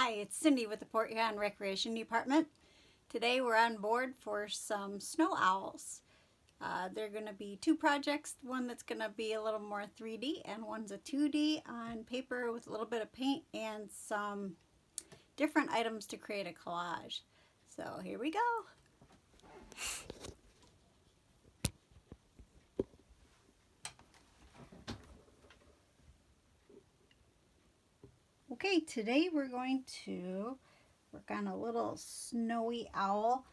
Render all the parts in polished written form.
Hi, it's Cindy with the Port Huron Recreation Department. Today we're on board for some snow owls. They're going to be two projects, one that's going to be a little more 3D and one's a 2D on paper with a little bit of paint and some different items to create a collage. So here we go. Okay, today we're going to work on a little snowy owl.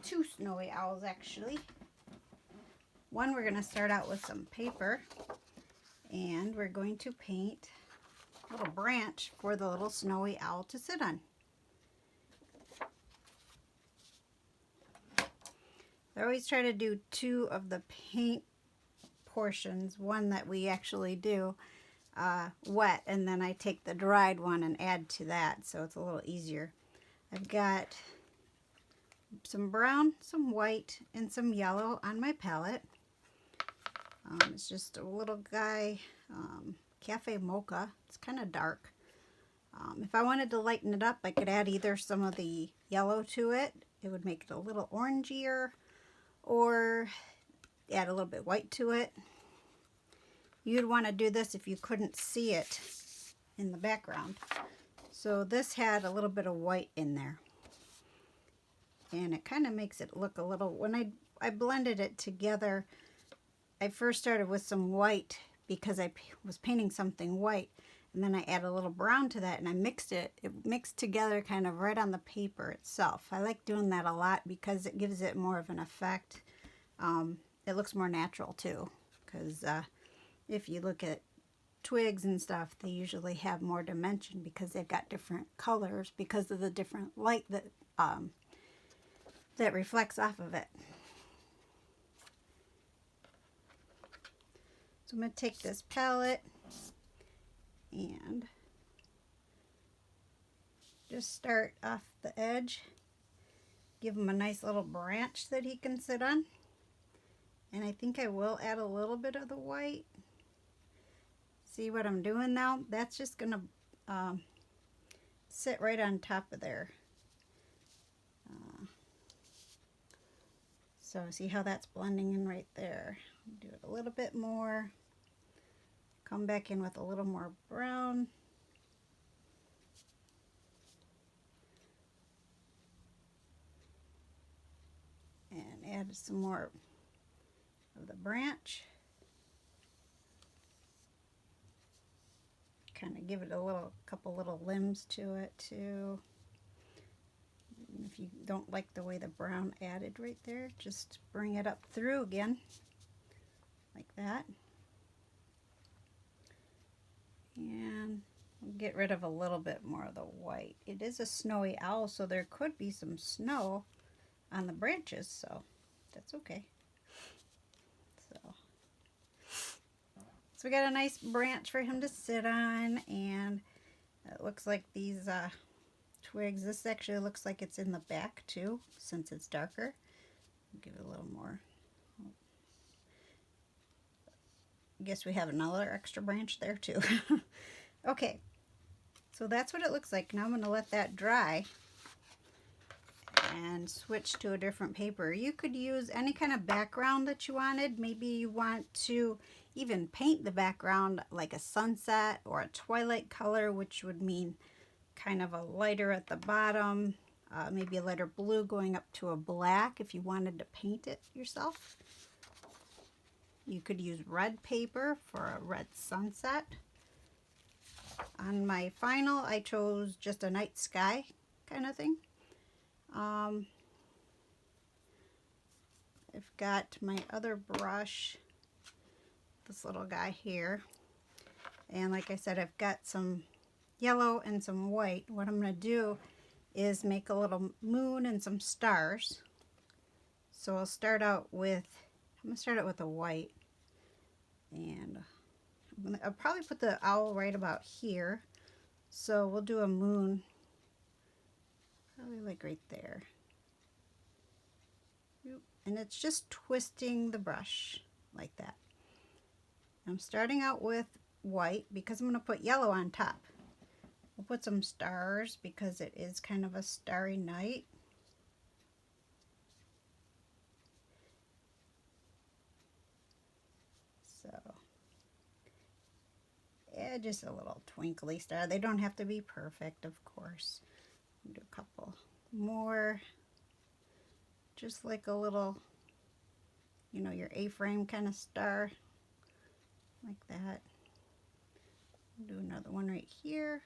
Two snowy owls actually. One, we're going to start out with some paper and we're going to paint a little branch for the little snowy owl to sit on. I always try to do two of the paint portions, one that we actually do wet, and then I take the dried one and add to that, so it's a little easier. I've got some brown, some white, and some yellow on my palette. It's just a little guy, Cafe Mocha. It's kind of dark. If I wanted to lighten it up, I could add either some of the yellow to it. It would make it a little orangier, or add a little bit white to it. You'd want to do this if you couldn't see it in the background. So this had a little bit of white in there. And it kind of makes it look a little, when I blended it together, I first started with some white because I was painting something white. And then I added a little brown to that and I mixed it. It mixed together kind of right on the paper itself. I like doing that a lot because it gives it more of an effect. It looks more natural too, because if you look at twigs and stuff, they usually have more dimension because they've got different colors because of the different light that that reflects off of it. So I'm going to take this palette and just start off the edge. Give him a nice little branch that he can sit on. And I think I will add a little bit of the white. See what I'm doing now? That's just going to sit right on top of there. So see how that's blending in right there. Do it a little bit more. Come back in with a little more brown. And add some more of the branch. Kind of give it a couple little limbs to it too. If you don't like the way the brown added right there, just bring it up through again, like that. And get rid of a little bit more of the white. It is a snowy owl, so there could be some snow on the branches, so that's okay. So we got a nice branch for him to sit on, and it looks like these twigs, this actually looks like it's in the back too, since it's darker. Give it a little more. I guess we have another extra branch there too. Okay, so that's what it looks like. Now I'm going to let that dry and switch to a different paper. You could use any kind of background that you wanted. Maybe you want to even paint the background like a sunset or a twilight color, which would mean kind of a lighter at the bottom, maybe a lighter blue going up to a black if you wanted to paint it yourself. You could use red paper for a red sunset. On my final, I chose just a night sky kind of thing. I've got my other brush, this little guy here, and like I said, I've got some yellow and some white. What I'm going to do is make a little moon and some stars. So I'll start out with, I'm going to start out with a white, and I'll probably put the owl right about here. So we'll do a moon probably like right there. And it's just twisting the brush like that. I'm starting out with white because I'm going to put yellow on top. We'll put some stars because it is kind of a starry night. So, yeah, just a little twinkly star. They don't have to be perfect, of course. Do a couple more, just like a little, you know, your A-frame kind of star, like that. Do another one right here.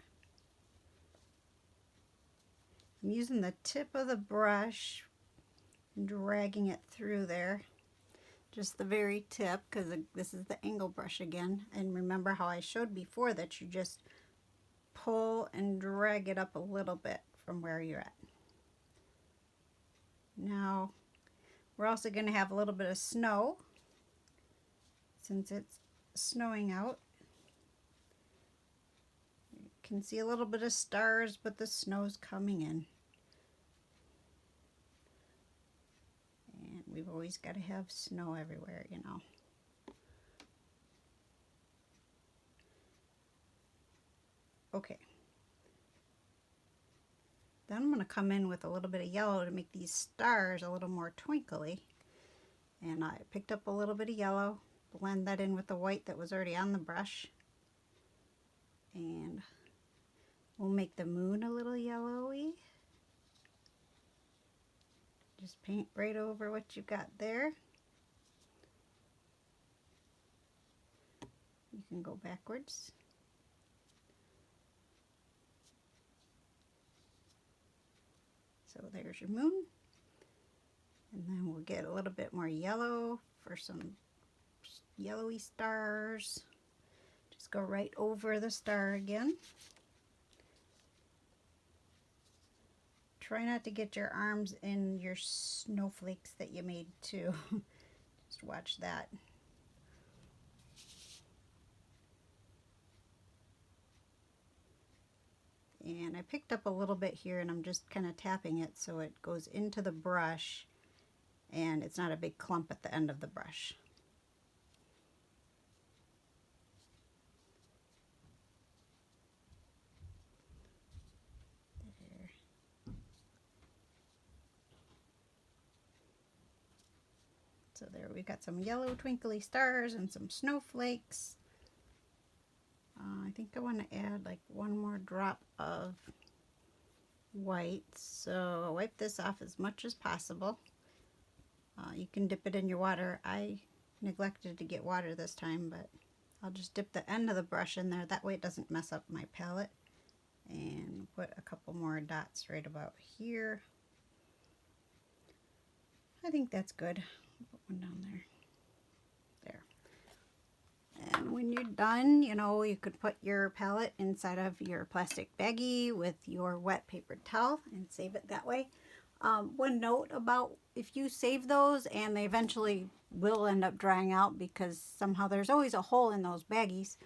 I'm using the tip of the brush and dragging it through there. Just the very tip, because this is the angle brush again. And remember how I showed before that you just pull and drag it up a little bit from where you're at. Now, we're also going to have a little bit of snow since it's snowing out. You can see a little bit of stars, but the snow's coming in. And we've always got to have snow everywhere, you know. Okay. Then I'm going to come in with a little bit of yellow to make these stars a little more twinkly. And I picked up a little bit of yellow, blend that in with the white that was already on the brush. And we'll make the moon a little yellowy. Just paint right over what you've got there. You can go backwards. So there's your moon. And then we'll get a little bit more yellow for some yellowy stars. Just go right over the star again. Try not to get your arms in your snowflakes that you made too. Just watch that. And I picked up a little bit here and I'm just kind of tapping it so it goes into the brush and it's not a big clump at the end of the brush. There. So there we got some yellow twinkly stars and some snowflakes. I think I want to add like one more drop of white, so I'll wipe this off as much as possible. You can dip it in your water. I neglected to get water this time, but I'll just dip the end of the brush in there. That way it doesn't mess up my palette. And put a couple more dots right about here. I think that's good. Put one down there. And when you're done, you know, you could put your palette inside of your plastic baggie with your wet paper towel and save it that way. One note about if you save those and they eventually will end up drying out because somehow there's always a hole in those baggies.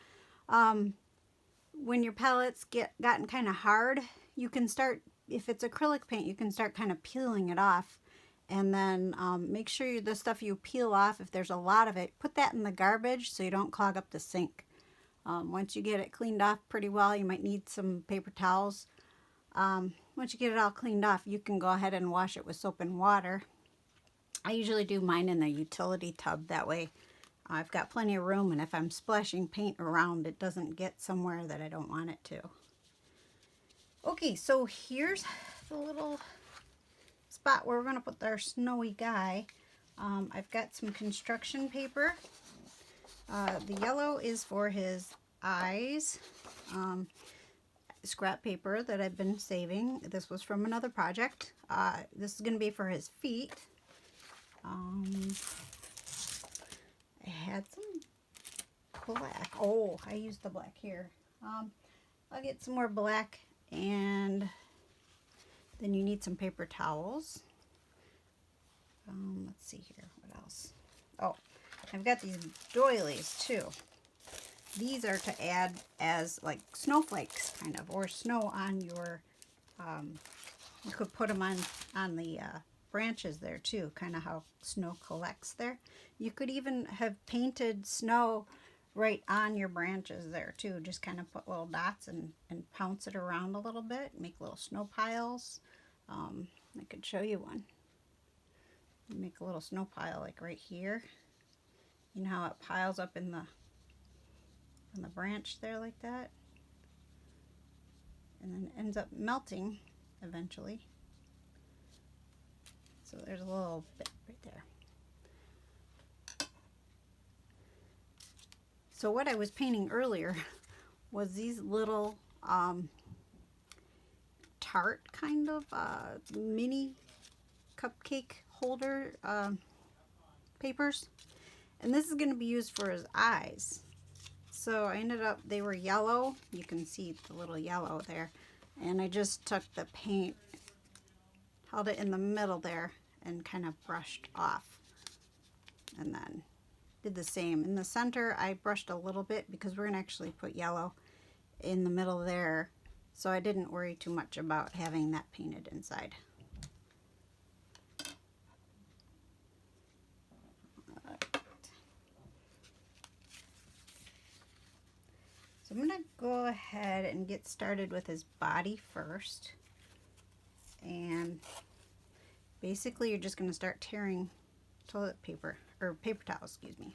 When your palettes gotten kind of hard, you can start, if it's acrylic paint, you can start kind of peeling it off. And then make sure the stuff you peel off, if there's a lot of it, put that in the garbage so you don't clog up the sink. Once you get it cleaned off pretty well, you might need some paper towels. Once you get it all cleaned off, you can go ahead and wash it with soap and water. I usually do mine in the utility tub. That way I've got plenty of room, and if I'm splashing paint around, it doesn't get somewhere that I don't want it to. Okay, so here's the little spot where we're going to put our snowy guy. I've got some construction paper. The yellow is for his eyes. Scrap paper that I've been saving. This was from another project. This is going to be for his feet. I had some black. Oh, I used the black here. I'll get some more black, and then you need some paper towels. Let's see here. What else? Oh, I've got these doilies too. These are to add as like snowflakes, kind of, or snow on your, you could put them on the branches there too, kind of how snow collects there. You could even have painted snow right on your branches there too. Just kind of put little dots and pounce it around a little bit. Make little snow piles. I could show you one. Make a little snow pile like right here. You know how it piles up in the branch there like that? And then ends up melting eventually. So there's a little bit right there. So what I was painting earlier was these little tart kind of mini cupcake holder papers. And this is going to be used for his eyes. So I ended up, they were yellow. You can see the little yellow there. And I just took the paint, held it in the middle there, and kind of brushed off. And then did the same. In the center, I brushed a little bit because we're going to actually put yellow in the middle there. So I didn't worry too much about having that painted inside. So I'm going to go ahead and get started with his body first. And basically you're just going to start tearing toilet paper, or paper towel, excuse me.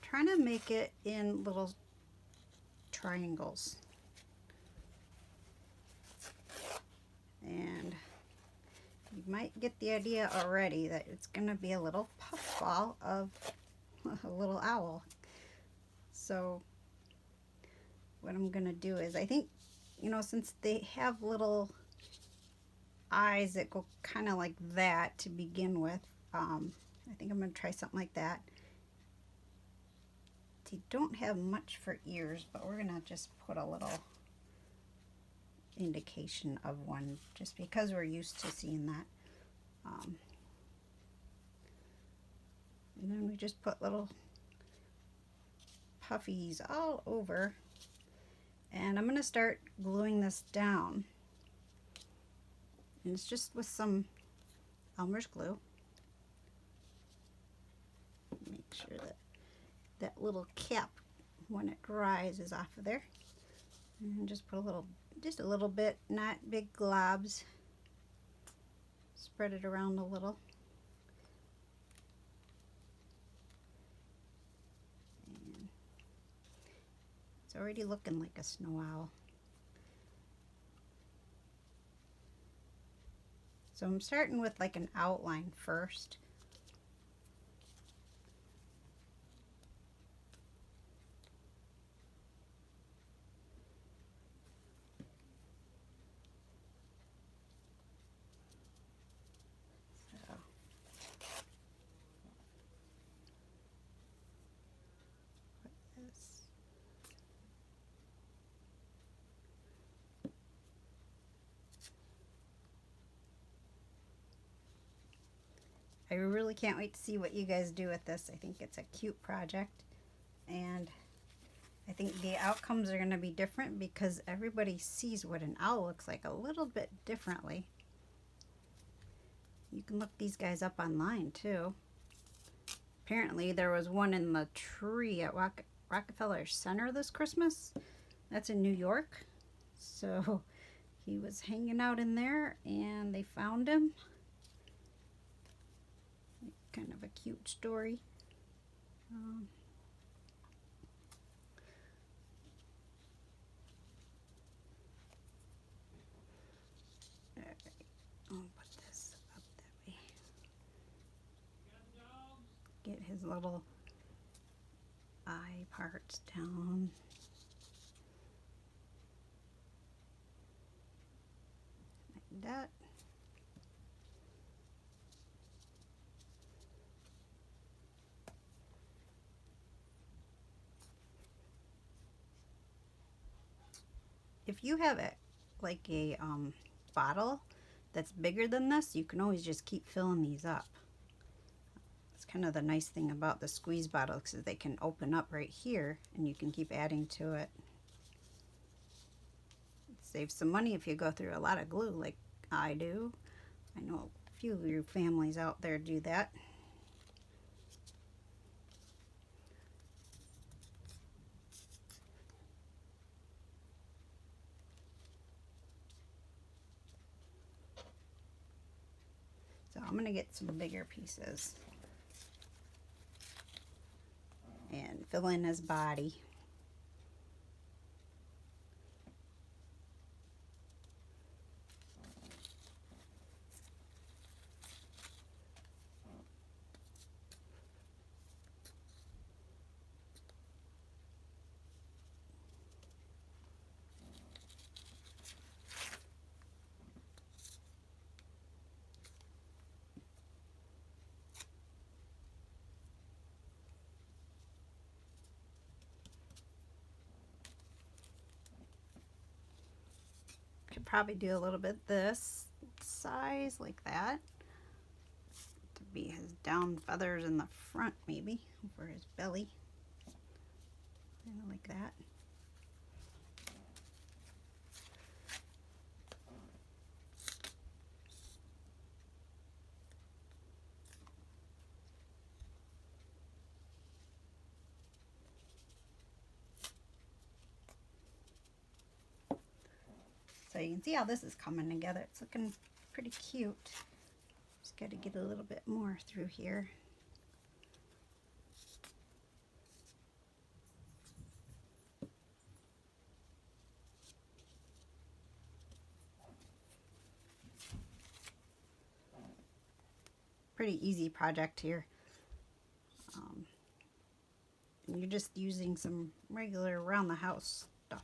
Trying to make it in little triangles. And you might get the idea already that it's going to be a little puffball of a little owl. So what I'm going to do is, I think, you know, since they have little eyes that go kind of like that to begin with, I think I'm going to try something like that. They don't have much for ears, but we're going to just put a little indication of one just because we're used to seeing that. And then we just put little puffies all over. And I'm going to start gluing this down. And it's just with some Elmer's glue. Make sure that that little cap, when it dries, is off of there. And just put a little, just a little bit, not big globs. Spread it around a little. And it's already looking like a snow owl. So I'm starting with like an outline first. I really can't wait to see what you guys do with this. I think it's a cute project, and I think the outcomes are going to be different because everybody sees what an owl looks like a little bit differently. You can look these guys up online too. Apparently there was one in the tree at Rockefeller Center this Christmas. That's in New York. So he was hanging out in there and they found him. Kind of a cute story. Alright, I'll put this up that way. Get his little eye parts down. Like that. If you have it like a bottle that's bigger than this, you can always just keep filling these up. It's kind of the nice thing about the squeeze bottle, because they can open up right here and you can keep adding to it. It saves some money if you go through a lot of glue like I do. I know a few of your families out there do that. I'm going to get some bigger pieces and fill in his body. Could probably do a little bit this size like that to be his down feathers in the front, maybe over his belly, kind of like that. So you can see how this is coming together. It's looking pretty cute. Just got to get a little bit more through here. Pretty easy project here. And you're just using some regular around the house stuff.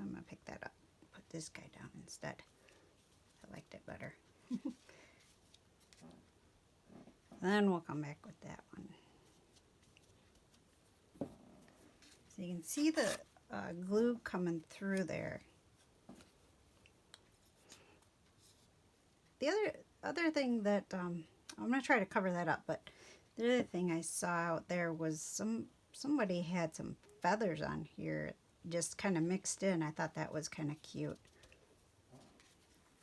I'm gonna pick that up, put this guy down instead. I liked it better. Then we'll come back with that one. So you can see the glue coming through there. The other thing that I'm gonna try to cover that up, but the other thing I saw out there was somebody had some feathers on here, just kind of mixed in. I thought that was kind of cute.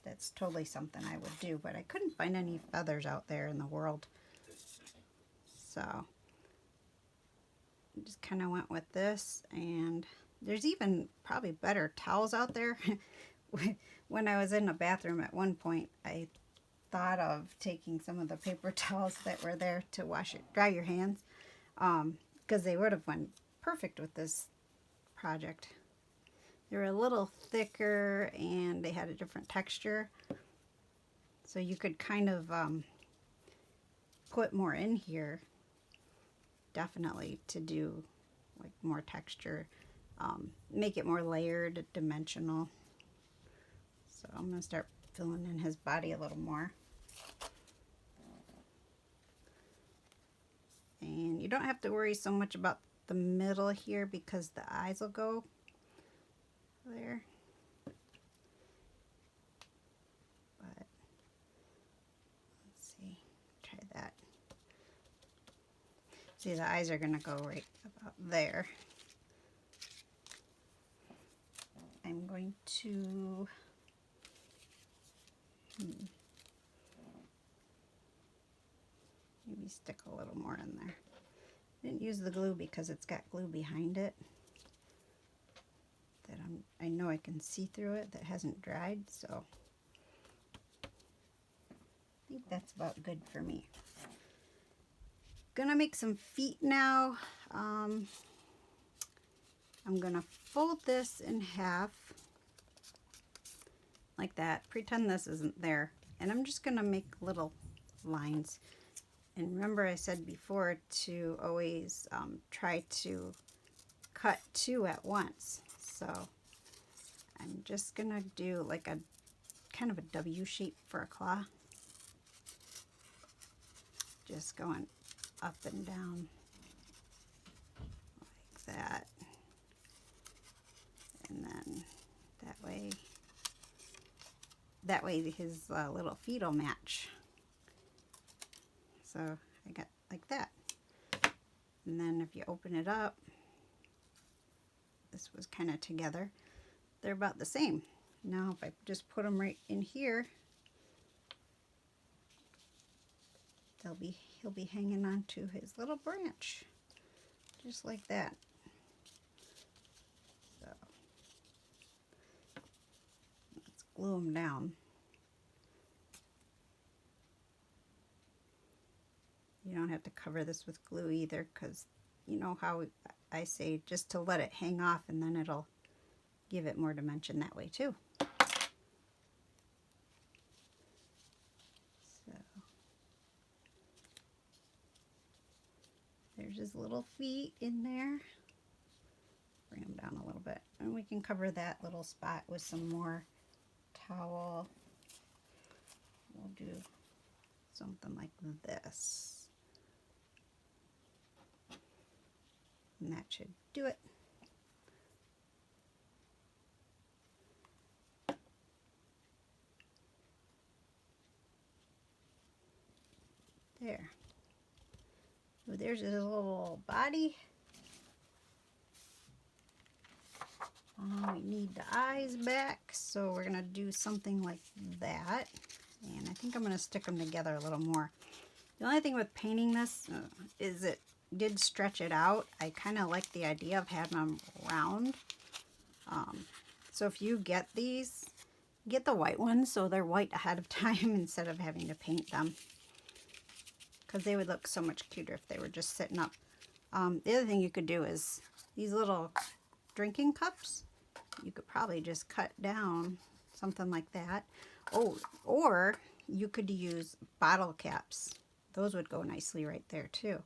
That's totally something I would do, but I couldn't find any feathers out there in the world. So I just kind of went with this, and there's even probably better towels out there. When I was in the bathroom at one point, I thought of taking some of the paper towels that were there to dry your hands, because they would have went perfect with this project. They were a little thicker and they had a different texture, so you could kind of put more in here, definitely, to do like more texture, make it more layered, dimensional. So I'm going to start filling in his body a little more. And you don't have to worry so much about the middle here because the eyes will go there. But let's see, try that. See, the eyes are going to go right about there. I'm going to maybe stick a little more in there. I didn't use the glue because it's got glue behind it that I know I can see through it, that hasn't dried, so I think that's about good for me. Gonna make some feet now. I'm gonna fold this in half like that, pretend this isn't there, and I'm just gonna make little lines. And remember, I said before to always try to cut two at once. So I'm just gonna do like a kind of a W shape for a claw, just going up and down like that, and then that way his little feet will match. So I got like that. And then if you open it up, this was kind of together. They're about the same. Now if I just put them right in here, he'll be hanging on to his little branch, just like that. glue them down. You don't have to cover this with glue either, because you know how I say just to let it hang off, and then it'll give it more dimension that way too. So there's his little feet in there. Bring them down a little bit, and we can cover that little spot with some more towel. We'll do something like this. And that should do it. There. So there's his little body. We need the eyes back, so we're gonna do something like that. And I think I'm gonna stick them together a little more. The only thing with painting this is it did stretch it out. I kind of like the idea of having them round. So if you get these, get the white ones so they're white ahead of time instead of having to paint them, because they would look so much cuter if they were just sitting up. The other thing you could do is these little drinking cups. You could probably just cut down something like that. Oh, or you could use bottle caps. Those would go nicely right there too.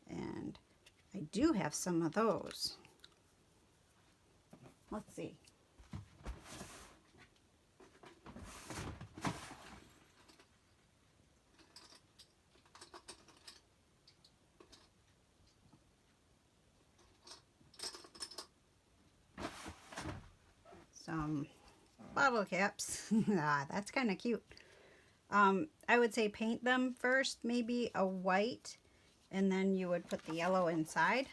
And I do have some of those. Let's see. Some bottle caps. Ah, that's kind of cute. I would say paint them first, maybe a white, and then you would put the yellow inside.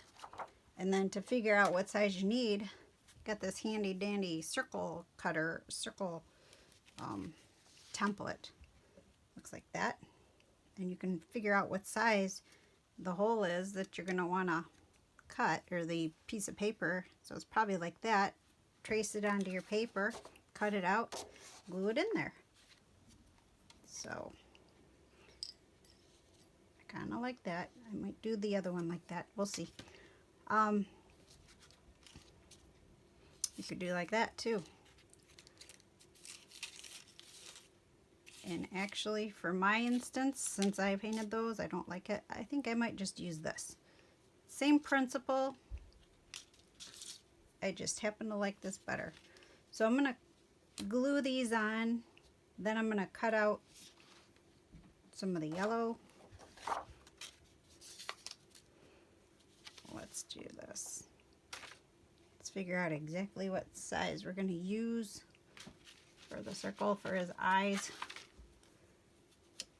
And then to figure out what size you need, got this handy dandy circle cutter, template. Looks like that. And you can figure out what size the hole is that you're going to want to cut, or the piece of paper. So it's probably like that. Trace it onto your paper, cut it out, glue it in there. So I kind of like that. I might do the other one like that. We'll see. You could do like that too. And actually, for my instance, since I painted those, I don't like it. I think I might just use this. Same principle. I just happen to like this better. So I'm going to glue these on. Then I'm going to cut out some of the yellow. Let's do this. Let's figure out exactly what size we're going to use for the circle for his eyes.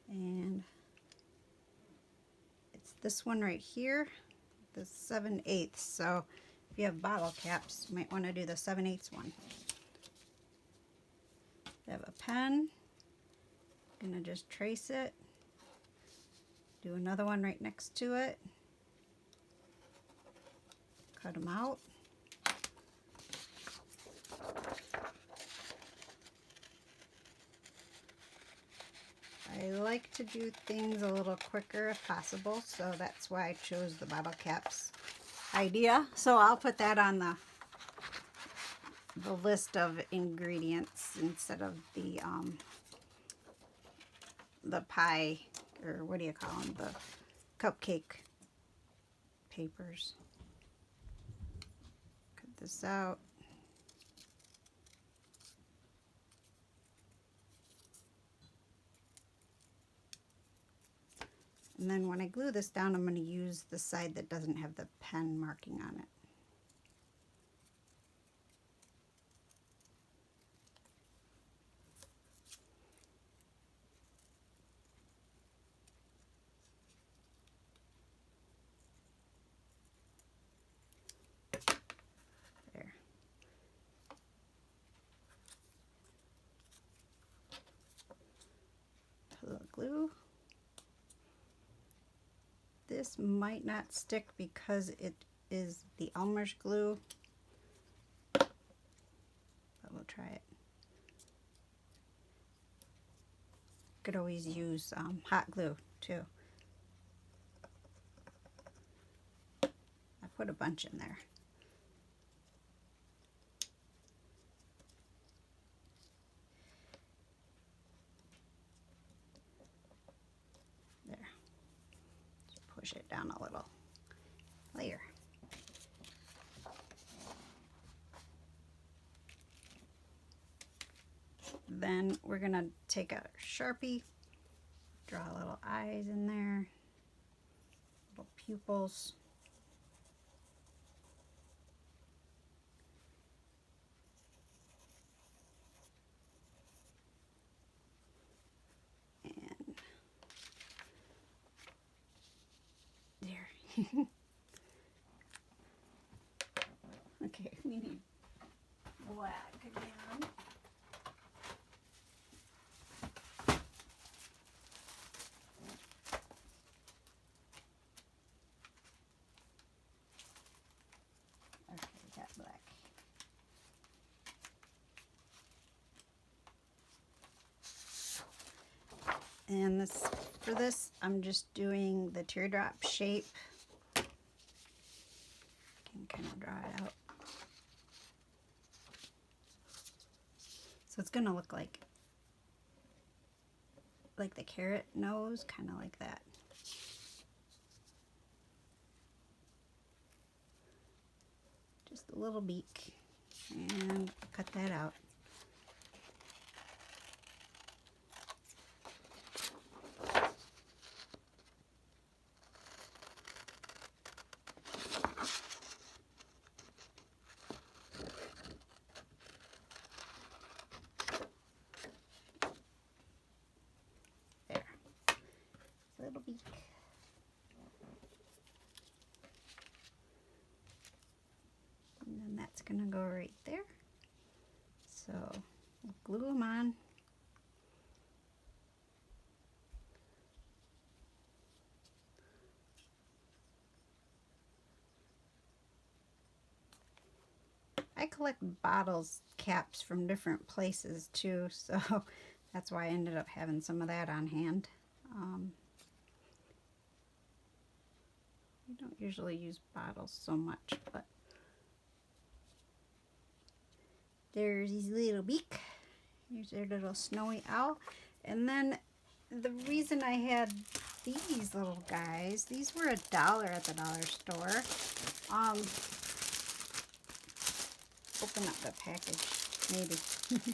And it's this one right here, the 7/8. So if you have bottle caps, you might want to do the 7/8 one. I have a pen. I'm going to just trace it. Do another one right next to it. Cut them out. I like to do things a little quicker if possible, so that's why I chose the bottle caps idea. So I'll put that on the list of ingredients instead of the pie, or what do you call them, the cupcake papers. Cut this out. And then when I glue this down, I'm going to use the side that doesn't have the pen marking on it. There. Put the glue. This might not stick because it is the Elmer's glue, but we'll try it. could always use hot glue too. I put a bunch in there. There. Just push it down a little. Layer. Then we're gonna take a Sharpie, draw little eyes in there, little pupils. And there. Okay, we need black again. Black. And this, for this, I'm just doing the teardrop shape. Can kind of draw it out. So it's gonna look like the carrot nose, kind of like that. Just a little beak, and cut that out. There, little beak. And then that's gonna go right there. So we'll glue them on. I collect bottles caps from different places too, so that's why I ended up having some of that on hand. I don't usually use bottles so much, but there's his little beak. Here's their little snowy owl. And then the reason I had these little guys, these were $1 at the dollar store. Open up the package, maybe. Okay.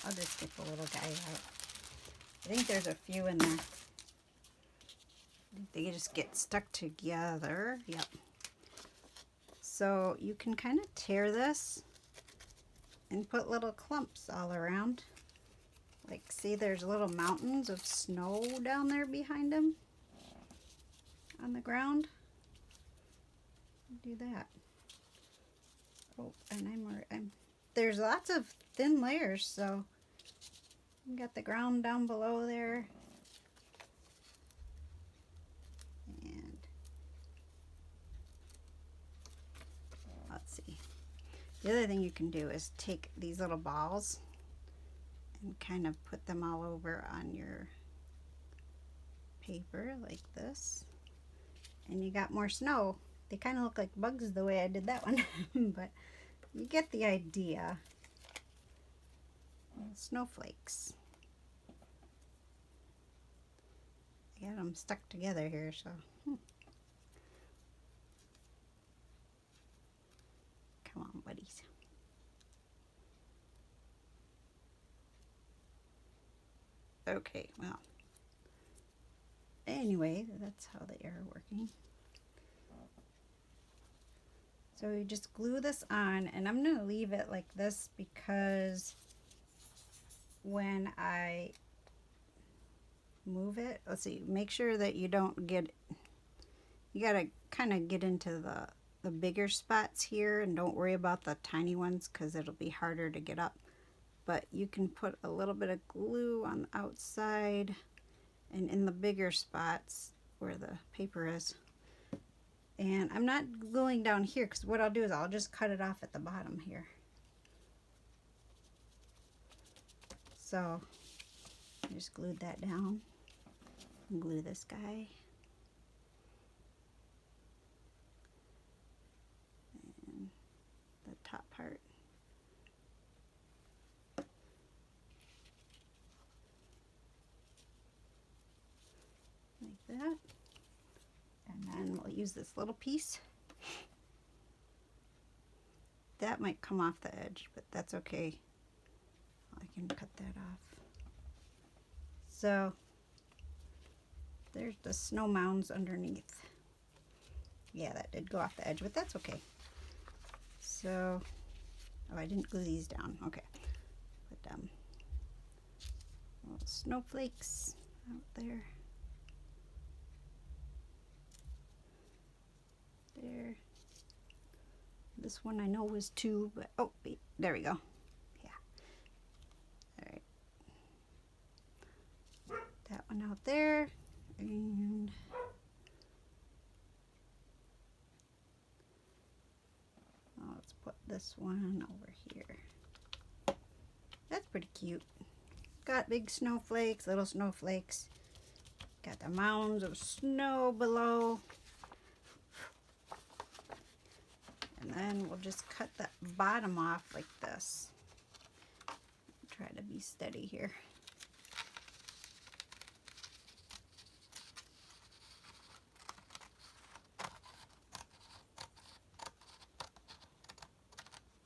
I'll just get the little guy out. I think there's a few in there. They just get stuck together. Yep. So you can kind of tear this and put little clumps all around. Like, see, there's little mountains of snow down there behind them on the ground. Do that. Oh, and there's lots of thin layers, so you got the ground down below there. And let's see. The other thing you can do is take these little balls and kind of put them all over on your paper like this. And you got more snow. They kind of look like bugs the way I did that one, but you get the idea. Snowflakes. I got them stuck together here, so. Come on, buddies. Okay, well. Anyway, that's how they are working. So you just glue this on, and I'm going to leave it like this because when I move it, let's see, make sure that you don't get, you got to kind of get into the bigger spots here and don't worry about the tiny ones because it'll be harder to get up. But you can put a little bit of glue on the outside and in the bigger spots where the paper is. And I'm not gluing down here because what I'll do is I'll just cut it off at the bottom here. So I just glued that down. And glue this guy. And the top part. Like that. And then we'll use this little piece. That might come off the edge, but that's okay. I can cut that off. So there's the snow mounds underneath. Yeah, that did go off the edge, but that's okay. So, oh, I didn't glue these down. Okay. Put little snowflakes out there. There. This one I know was 2, but oh, wait, there we go. Yeah. All right. That one out there, and let's put this one over here. That's pretty cute. Got big snowflakes, little snowflakes. Got the mounds of snow below. And then we'll just cut that bottom off like this. Try to be steady here.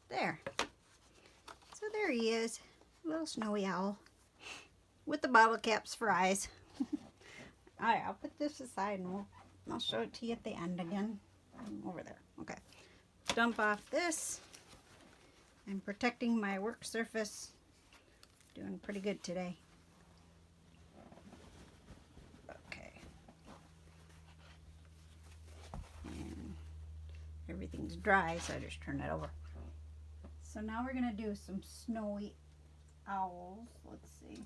There. So there he is, little snowy owl with the bottle caps for eyes. Alright, I'll put this aside and I'll show it to you at the end again. Over there. Okay. Dump off this. I'm protecting my work surface. Doing pretty good today. Okay. And everything's dry, so I just turn it over. So now we're going to do some snowy owls. Let's see.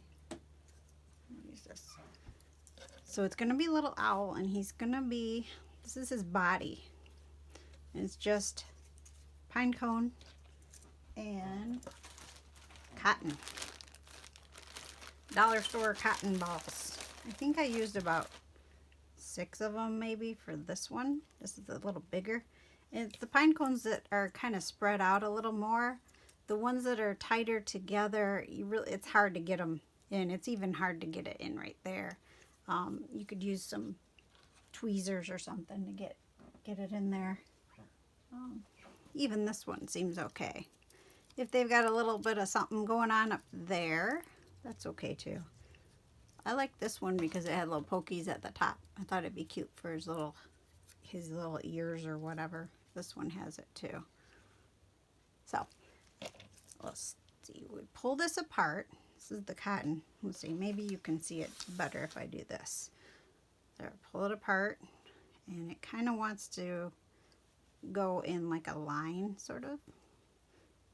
Use this. So it's going to be a little owl, and he's going to be, this is his body. It's just pine cone and cotton. Dollar store cotton balls. I think I used about 6 of them maybe for this one. This is a little bigger. And it's the pine cones that are kind of spread out a little more. The ones that are tighter together, it's hard to get them in. It's even hard to get it in right there. You could use some tweezers or something to get it in there. Even this one seems okay. If they've got a little bit of something going on up there, that's okay too. I like this one because it had little pokies at the top. I thought it'd be cute for his little ears or whatever. This one has it too. So let's see. We pull this apart. This is the cotton. Let's see. Maybe you can see it better if I do this. There. Pull it apart, and it kind of wants to go in like a line, sort of.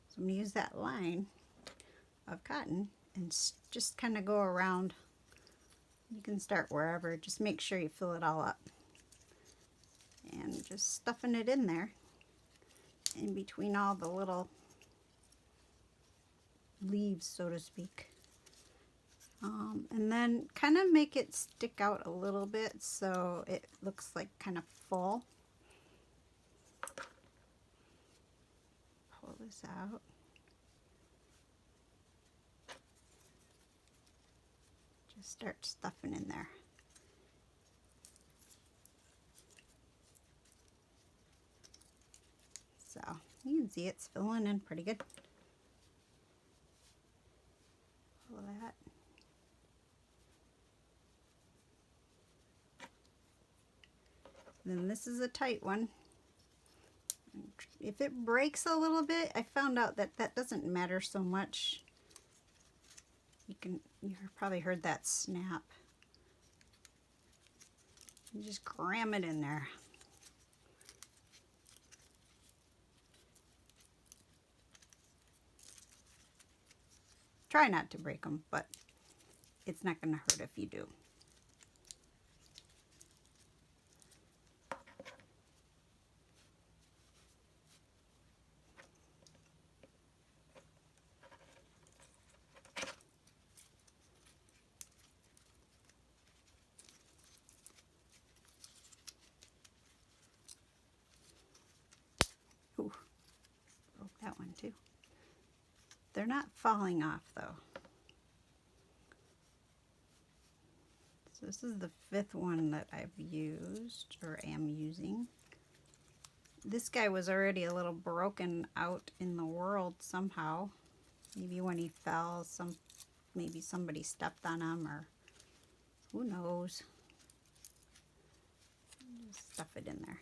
So I'm going to use that line of cotton and just kind of go around. You can start wherever. Just make sure you fill it all up. And just stuffing it in there in between all the little leaves, so to speak. And then kind of make it stick out a little bit so it looks like kind of full. Pull this out. Just start stuffing in there. So you can see it's filling in pretty good. Pull that. Then this is a tight one. If it breaks a little bit, I found out that that doesn't matter so much. You've probably heard that snap. You just cram it in there. Try not to break them, but it's not going to hurt if you do. one too. They're not falling off though. So this is the 5th one that I've used or am using. This guy was already a little broken out in the world somehow. Maybe when he fell, maybe somebody stepped on him, or who knows. Just stuff it in there.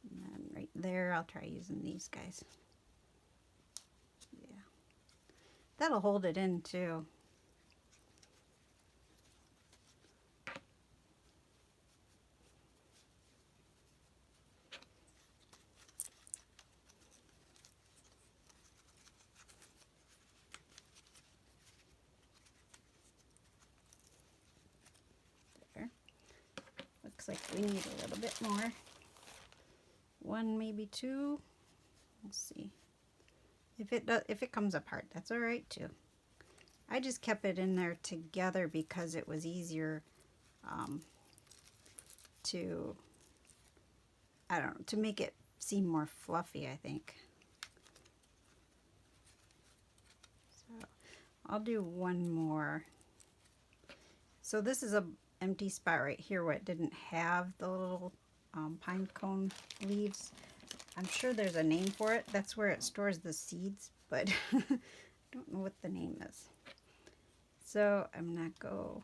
And then right there, I'll try using these guys. Yeah. That'll hold it in too. There. Looks like we need a little bit more. 1, maybe 2. We'll see. If it comes apart, that's all right too. I just kept it in there together because it was easier to, I don't know, to make it seem more fluffy, I think. So I'll do one more. So this is a empty spot right here where it didn't have the little pine cone leaves. I'm sure there's a name for it. That's where it stores the seeds, but I don't know what the name is. So I'm gonna go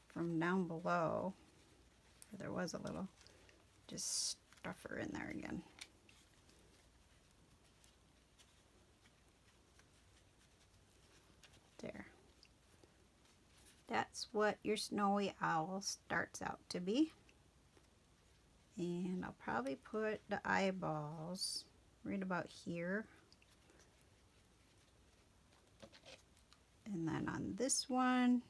from down below, where there was a little, just stuff her in there again. There. That's what your snowy owl starts out to be. And I'll probably put the eyeballs right about here. And then on this one,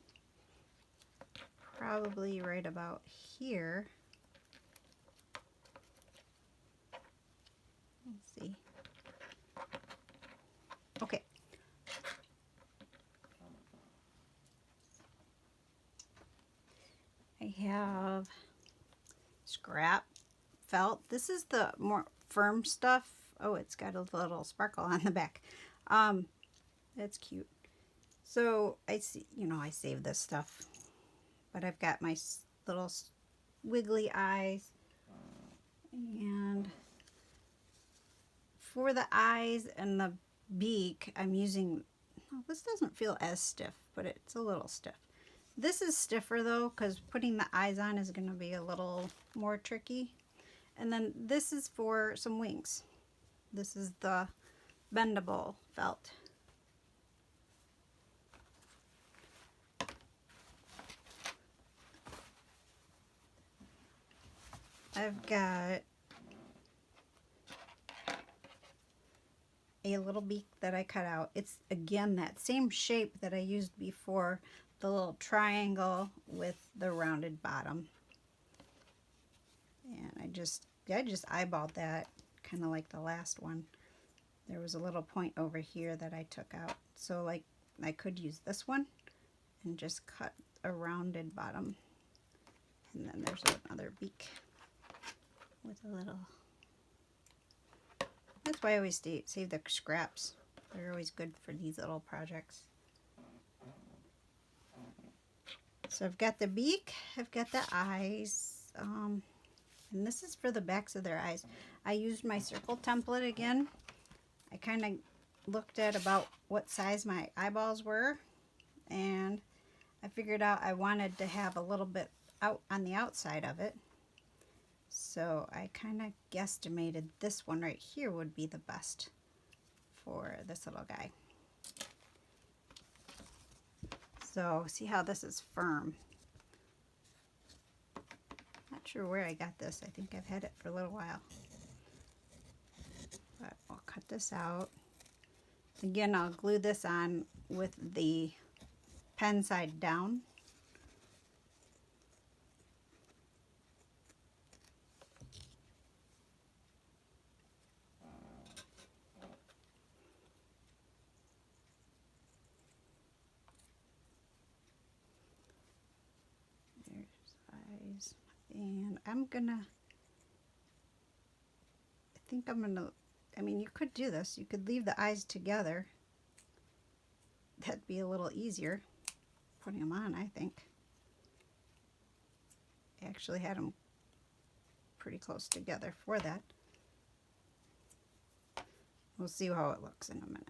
probably right about here. Let's see. Okay. I have scrap felt. This is the more firm stuff. Oh, it's got a little sparkle on the back. That's cute. So I see, I save this stuff, but I've got my little wiggly eyes, and for the eyes and the beak, I'm using, oh, this doesn't feel as stiff, but it's a little stiff. This is stiffer though, because putting the eyes on is going to be a little more tricky. And then this is for some wings. This is the Bendable Felt. I've got a little beak that I cut out. It's again that same shape that I used before, the little triangle with the rounded bottom. And I just eyeballed that, kind of like the last one. There was a little point over here that I took out. So like I could use this one and just cut a rounded bottom. And then there's another beak with a little, that's why I always save the scraps. They're always good for these little projects. So I've got the beak, I've got the eyes, and this is for the backs of their eyes. I used my circle template again. I kind of looked at about what size my eyeballs were, and I figured out I wanted to have a little bit out on the outside of it. So I kind of guesstimated this one right here would be the best for this little guy. So see how this is firm. Not sure where I got this. I think I've had it for a little while. But I'll cut this out. Again, I'll glue this on with the pen side down. And I'm gonna think I'm gonna, I mean, you could do this. You could leave the eyes together. That'd be a little easier putting them on, I think. I actually had them pretty close together for that. We'll see how it looks in a minute.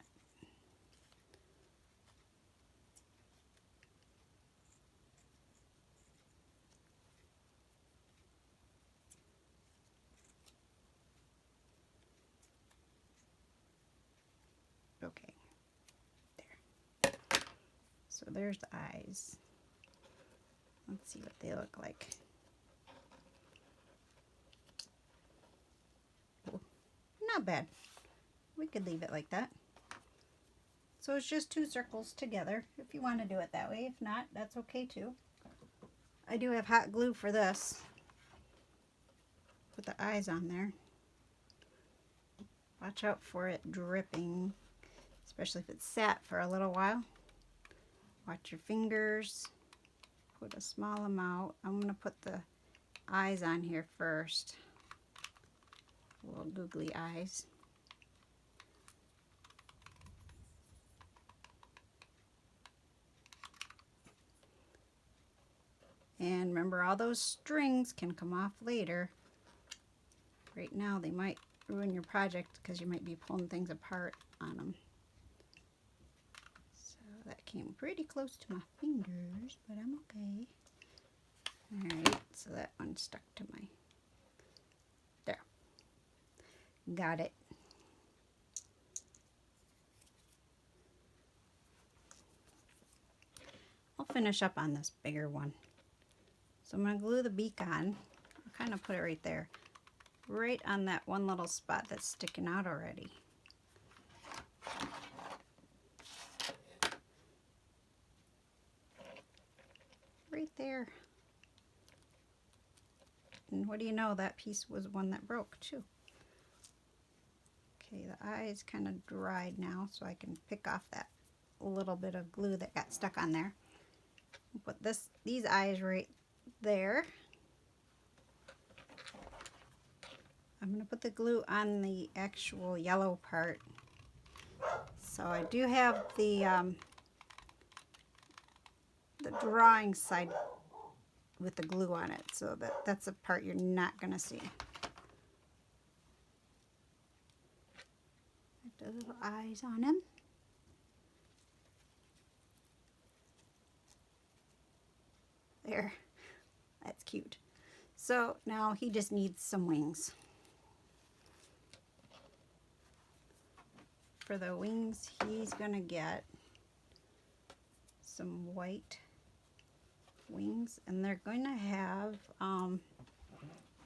Okay, there. So there's the eyes. Let's see what they look like. Oh, not bad. We could leave it like that. So it's just 2 circles together if you want to do it that way. If not, that's okay too. I do have hot glue for this. Put the eyes on there. Watch out for it dripping, especially if it's sat for a little while. Watch your fingers. Put a small amount. I'm going to put the eyes on here first. Little googly eyes. And remember, all those strings can come off later. Right now they might ruin your project because you might be pulling things apart on them. So that came pretty close to my fingers, but I'm okay. Alright, so that one stuck to my... There. Got it. I'll finish up on this bigger one. So I'm going to glue the beak on. I'll kind of put it right there. Right on that one little spot that's sticking out already. Right there. And what do you know, that piece was one that broke too. Okay, the eye's kind of dried now, so I can pick off that little bit of glue that got stuck on there. Put these eyes right there. I'm going to put the glue on the actual yellow part. So I do have the drawing side with the glue on it, so that's a part you're not going to see. Put the little eyes on him. There. That's cute. So now he just needs some wings. For the wings, he's going to get some white wings, and they're going to have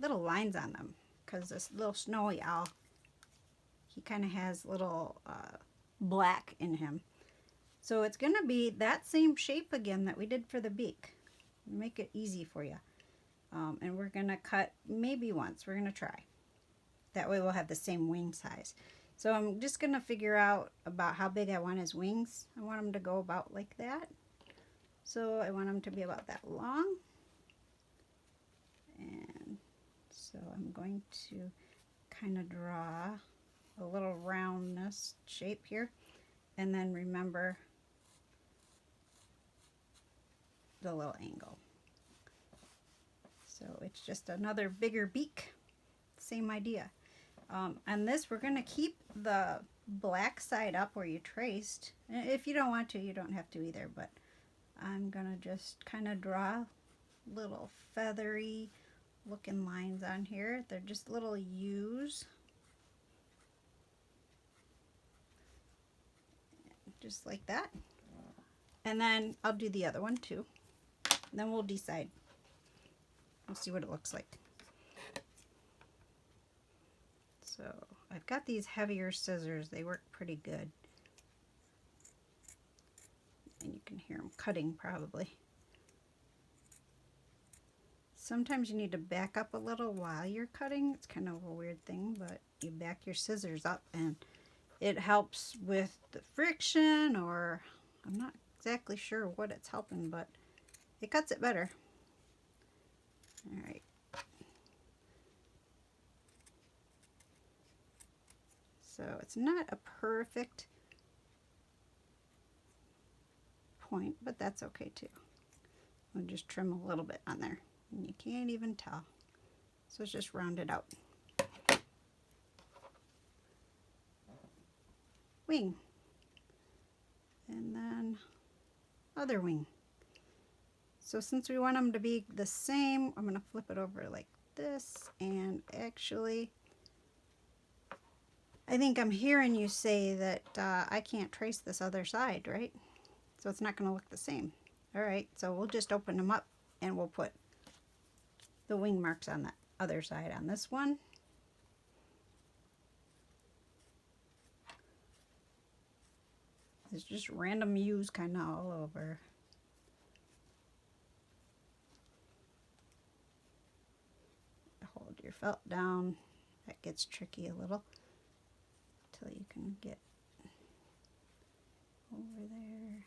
little lines on them because this little snowy owl, he kind of has little black in him. So it's going to be that same shape again that we did for the beak. Make it easy for you. And we're going to cut maybe once. We're going to try. That way we'll have the same wing size. So I'm just going to figure out about how big I want his wings. I want them to go about like that. So I want them to be about that long. And so I'm going to kind of draw a little roundness shape here. And then remember the little angle. So it's just another bigger beak. Same idea. On this, we're going to keep the black side up where you traced. If you don't want to, you don't have to either, but I'm going to just kind of draw little feathery looking lines on here. They're just little U's. Just like that. And then I'll do the other one too. And then we'll decide. We'll see what it looks like. So I've got these heavier scissors. They work pretty good. And you can hear them cutting probably. Sometimes you need to back up a little while you're cutting. It's kind of a weird thing, but you back your scissors up and it helps with the friction, or I'm not exactly sure what it's helping, but it cuts it better. All right. So it's not a perfect point, but that's okay too. We'll just trim a little bit on there, and you can't even tell. So it's just rounded out. Wing. And then other wing. So since we want them to be the same, I'm going to flip it over like this, and actually I think I'm hearing you say that I can't trace this other side, right? So it's not going to look the same. Alright, so we'll just open them up and we'll put the wing marks on that other side on this one. It's just random U's kind of all over. Hold your felt down. That gets tricky a little until you can get over there.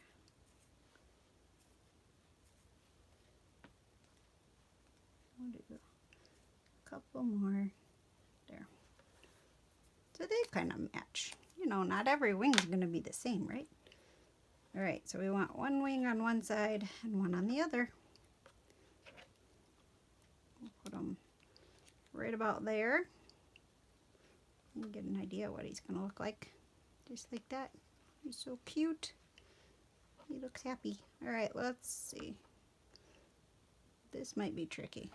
We'll do a couple more there. So they kind of match. You know, not every wing is going to be the same, right? All right, so we want one wing on one side and one on the other. We'll put them right about there. And get an idea what he's going to look like. Just like that. He's so cute. He looks happy. All right, let's see. This might be tricky.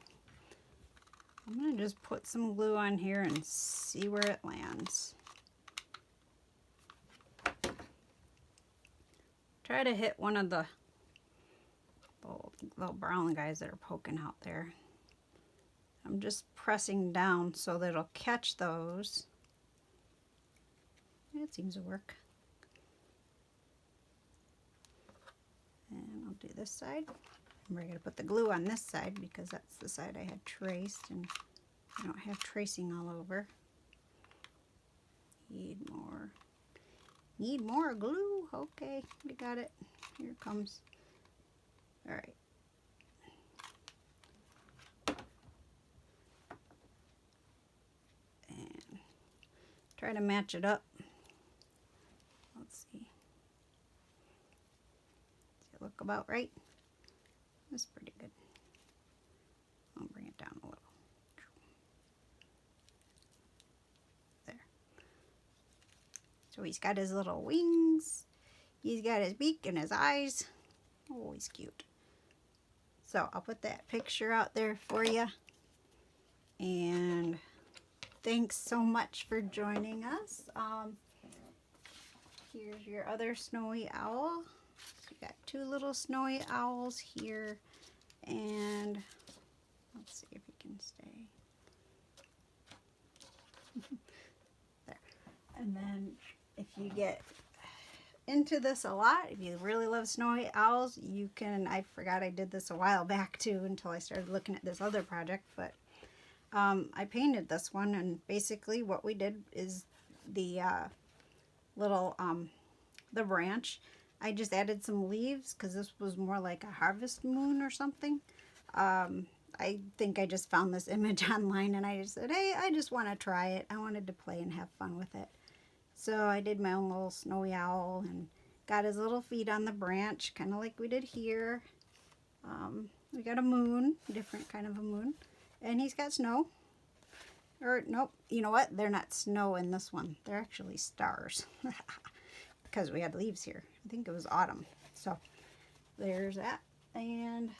I'm going to just put some glue on here and see where it lands. Try to hit one of the little brown guys that are poking out there. I'm just pressing down so that it'll catch those. It seems to work. And I'll do this side. And we're going to put the glue on this side because that's the side I had traced and I don't have tracing all over. Need more glue. Okay, we got it. Here it comes. All right. And try to match it up. Let's see. Does it look about right? That's pretty good. I'll bring it down a little. There. So he's got his little wings. He's got his beak and his eyes. Oh, he's cute. So I'll put that picture out there for you. And thanks so much for joining us. Here's your other snowy owl. So you got two little snowy owls here. And let's see if he can stay. There. And then if you get into this a lot, if you really love snowy owls, you can, I forgot I did this a while back too until I started looking at this other project, but I painted this one, and basically what we did is the little the branch, I just added some leaves because this was more like a harvest moon or something. I think I just found this image online and I just said, hey, I just want to try it. I wanted to play and have fun with it. So I did my own little snowy owl and got his little feet on the branch, kind of like we did here. We got a moon, different kind of a moon. And he's got snow. Or, nope, you know what? They're not snow in this one. They're actually stars. Because we had leaves here. I think it was autumn. So, there's that. And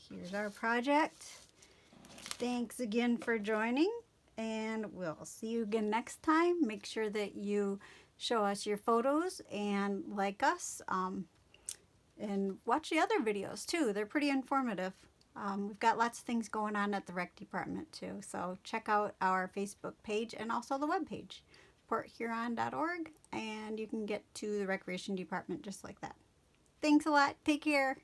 here's our project. Thanks again for joining. And we'll see you again next time. Make sure that you show us your photos and like us. And watch the other videos too. They're pretty informative. We've got lots of things going on at the rec department too. So check out our Facebook page and also the web page, porthuron.org, and you can get to the recreation department just like that. Thanks a lot. Take care.